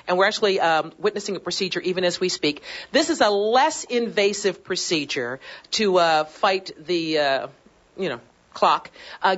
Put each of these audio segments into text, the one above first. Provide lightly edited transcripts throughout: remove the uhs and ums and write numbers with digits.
and we're actually witnessing a procedure even as we speak. This is a less invasive procedure to fight the, clock.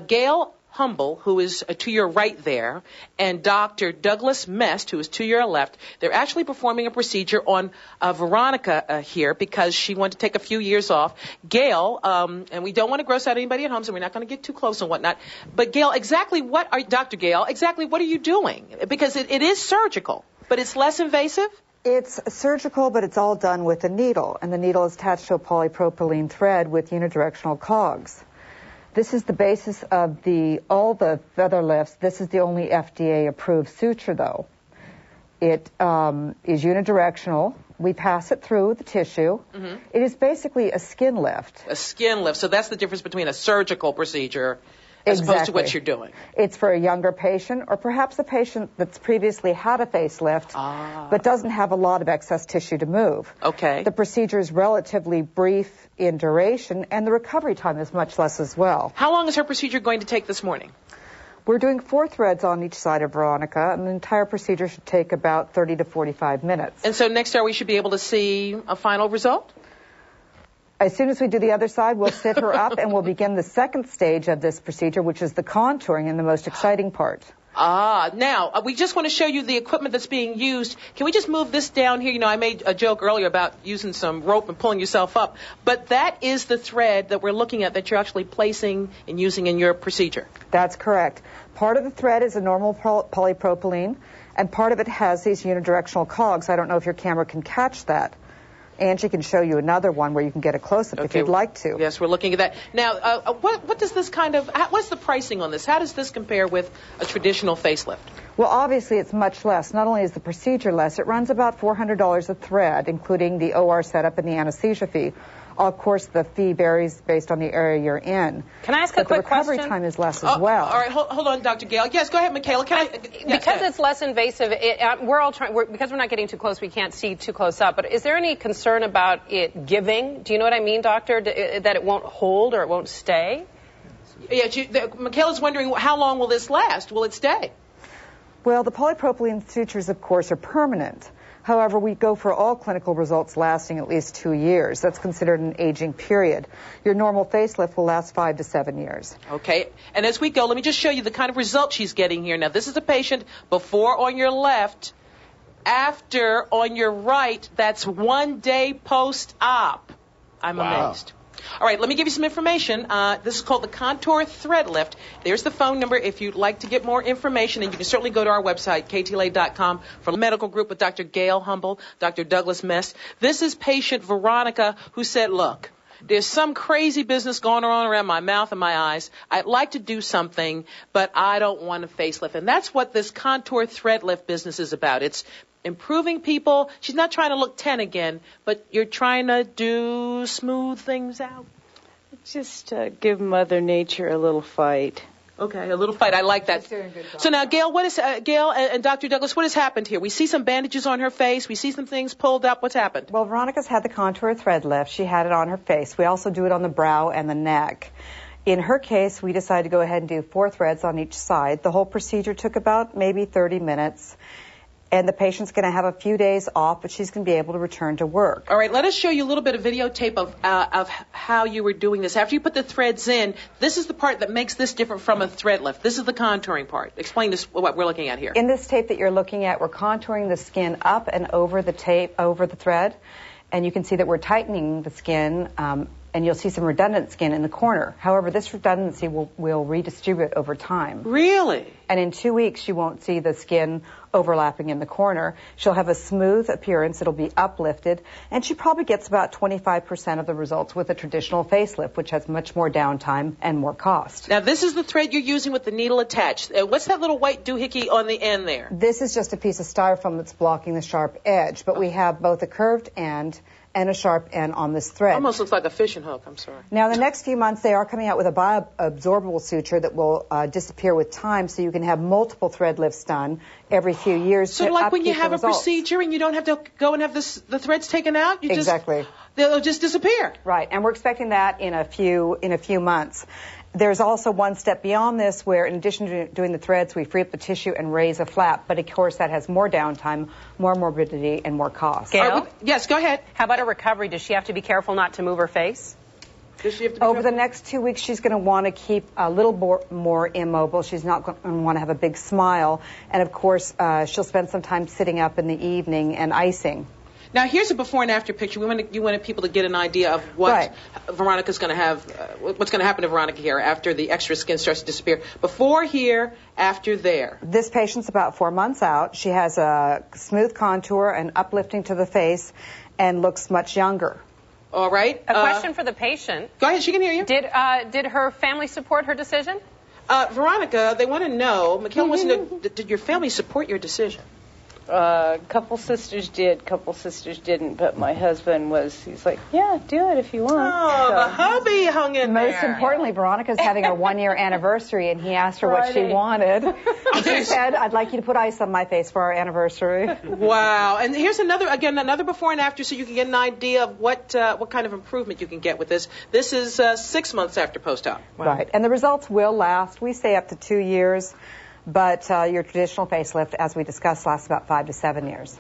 Gail Humble, who is to your right there, and Dr. Douglas Mest, who is to your left, they're actually performing a procedure on Veronica here because she wanted to take a few years off. Gail, and we don't want to gross out anybody at home, so we're not going to get too close and whatnot. But Gail, Dr. Gail, exactly what are you doing? Because it is surgical, but it's less invasive? It's surgical, but it's all done with a needle, and the needle is attached to a polypropylene thread with unidirectional cogs. This is the basis of all the feather lifts. This is the only FDA-approved suture, though. It is unidirectional. We pass it through the tissue. Mm-hmm. It is basically a skin lift. A skin lift. So that's the difference between a surgical procedure as opposed to what you're doing. It's for a younger patient or perhaps a patient that's previously had a facelift but doesn't have a lot of excess tissue to move. Okay. The procedure is relatively brief in duration, and the recovery time is much less as well. How long is her procedure going to take this morning? We're doing 4 threads on each side of Veronica, and the entire procedure should take about 30 to 45 minutes. And so next hour we should be able to see a final result? As soon as we do the other side, we'll sit her up and we'll begin the second stage of this procedure, which is the contouring and the most exciting part. Now, we just want to show you the equipment that's being used. Can we just move this down here? I made a joke earlier about using some rope and pulling yourself up. But that is the thread that we're looking at that you're actually placing and using in your procedure. That's correct. Part of the thread is a normal polypropylene, and part of it has these unidirectional cogs. I don't know if your camera can catch that. Angie can show you another one where you can get a close-up if you'd like to. Yes, we're looking at that. Now, what does this what's the pricing on this? How does this compare with a traditional facelift? Well, obviously it's much less. Not only is the procedure less, it runs about $400 a thread, including the OR setup and the anesthesia fee. Of course, the fee varies based on the area you're in. Can I ask a quick question? The recovery time is less as well. All right, hold on, Dr. Gale. Yes, go ahead, Michaela. Because it's less invasive, because we're not getting too close, we can't see too close up. But is there any concern about it giving? Do you know what I mean, doctor? That it won't hold or it won't stay? Yeah, Michaela's wondering how long will this last? Will it stay? Well, the polypropylene sutures, of course, are permanent. However, we go for all clinical results lasting at least 2 years. That's considered an aging period. Your normal facelift will last 5 to 7 years. Okay. And as we go, let me just show you the kind of results she's getting here. Now, this is a patient before on your left, after on your right. That's 1 day post-op. I'm amazed. All right, let me give you some information. This is called the Contour Thread Lift. There's the phone number if you'd like to get more information, and you can certainly go to our website, KTLA5.com, for the medical group with Dr. Gail Humble, Dr. Douglas Mest. This is patient Veronica who said, look, there's some crazy business going on around my mouth and my eyes. I'd like to do something, but I don't want a facelift. And that's what this Contour Thread Lift business is about. It's improving people. She's not trying to look 10 again, but you're trying to do smooth things out. Just give Mother Nature a little fight. Okay, a little fight. I like that. So now, Gail, Gail and Dr. Douglas, what has happened here? We see some bandages on her face. We see some things pulled up. What's happened? Well, Veronica's had the contour thread lift. She had it on her face. We also do it on the brow and the neck. In her case, we decided to go ahead and do 4 threads on each side. The whole procedure took about maybe 30 minutes. And the patient's going to have a few days off, but she's going to be able to return to work. All right, let us show you a little bit of videotape of how you were doing this. After you put the threads in, this is the part that makes this different from a thread lift. This is the contouring part. Explain this, what we're looking at here. In this tape that you're looking at, we're contouring the skin up and over the tape, over the thread. And you can see that we're tightening the skin, and you'll see some redundant skin in the corner. However, this redundancy will redistribute over time. Really? And in 2 weeks, you won't see the skin overlapping in the corner. She'll have a smooth appearance. It'll be uplifted. And she probably gets about 25% of the results with a traditional facelift, which has much more downtime and more cost. Now, this is the thread you're using with the needle attached. What's that little white doohickey on the end there? This is just a piece of styrofoam that's blocking the sharp edge, but we have both a curved end and a sharp end on this thread. Almost looks like a fishing hook. I'm sorry. Now, in the next few months, they are coming out with a bioabsorbable suture that will disappear with time, so you can have multiple thread lifts done every few years. So like when you have a procedure and you don't have to go and have the threads taken out? Exactly. They'll just disappear. Right, and we're expecting that in a few months. There's also one step beyond this where, in addition to doing the threads, we free up the tissue and raise a flap. But, of course, that has more downtime, more morbidity, and more cost. Gail? Yes, go ahead. How about a recovery? Does she have to be careful not to move her face? Does she have to be Over the careful? next 2 weeks, she's going to want to keep a little more immobile. She's not going to want to have a big smile. And, of course, she'll spend some time sitting up in the evening and icing. Now, here's a before and after picture. You wanted people to get an idea of what Right. Veronica's going to have, what's going to happen to Veronica here after the extra skin starts to disappear. Before here, after there. This patient's about 4 months out. She has a smooth contour and uplifting to the face and looks much younger. All right. A question for the patient. Go ahead. She can hear you. Did her family support her decision? Veronica, they want to know, Mikhail wants to know, did your family support your decision? Couple sisters did, couple sisters didn't, but my husband he's like, yeah, do it if you want. Oh, the hubby hung in there. Most importantly, Veronica's having her 1 year anniversary, and he asked her what she Friday. wanted. She said, I'd like you to put ice on my face for our anniversary. Wow. And here's another before and after so you can get an idea of what kind of improvement you can get with this. This is 6 months after post-op. Right. And the results will last. We say up to 2 years, but your traditional facelift, as we discussed, lasts about 5 to 7 years.